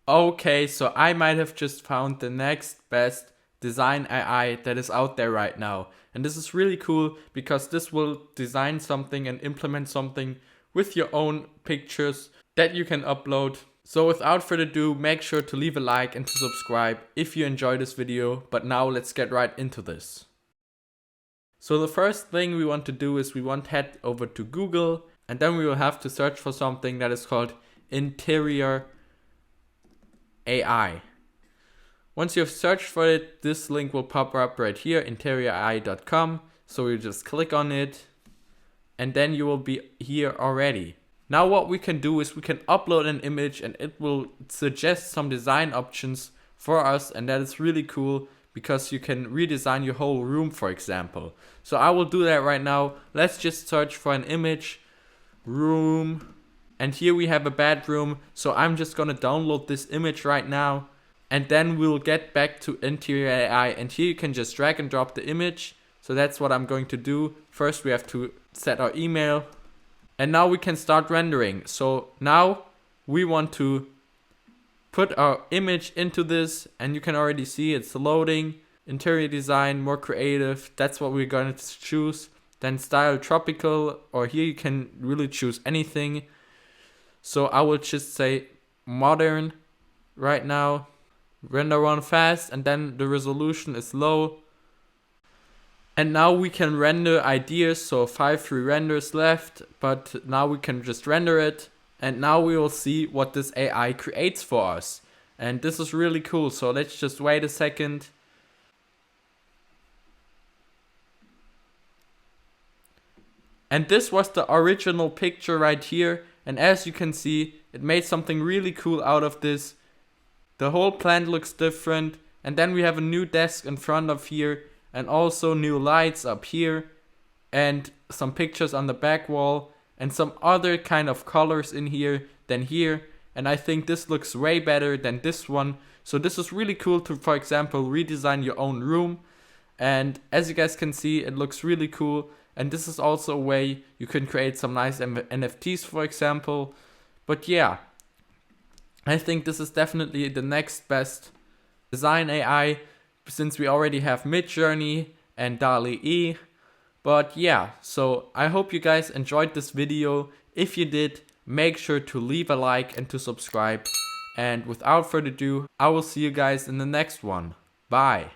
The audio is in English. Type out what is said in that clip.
Okay, so I might have just found the next best design AI that is out there right now. And this is really cool because this will design something and implement something with your own pictures that you can upload. So without further ado, make sure to leave a like and to subscribe if you enjoyed this video. But now let's get right into this. So the first thing we want to do is we want to head over to Google, and then we will have to search for something that is called interior AI. Once you have searched for it, this link will pop up right here, interiori.com. So you just click on it and then you will be here already. Now what we can do is we can upload an image and it will suggest some design options for us, and that is really cool because you can redesign your whole room, for example. So I will do that right now. Let's just search for an image, room, and here we have a bedroom. So I'm just gonna download this image right now, and then we'll get back to interior AI, and here you can just drag and drop the image. So that's what I'm going to do. First we have to set our email, and now we can start rendering. So now we want to put our image into this, and you can already see it's loading. Interior design, more creative, that's what we're going to choose. Then style tropical, or here you can really choose anything. So I will just say modern right now. Render run fast, and then the resolution is low. And now we can render ideas, so 5 free renders left, but now we can just render it. And now we will see what this AI creates for us. And this is really cool, so let's just wait a second. And this was the original picture right here. And as you can see, it made something really cool out of this. The whole plant looks different. And then we have a new desk in front of here. And also new lights up here. And some pictures on the back wall. And some other kind of colors in here than here. And I think this looks way better than this one. So this is really cool to, for example, redesign your own room. And as you guys can see, it looks really cool. And this is also a way you can create some nice NFTs, for example. But yeah, I think this is definitely the next best design AI, since we already have Midjourney and DALL-E. But yeah, so I hope you guys enjoyed this video. If you did, make sure to leave a like and to subscribe. And without further ado, I will see you guys in the next one. Bye.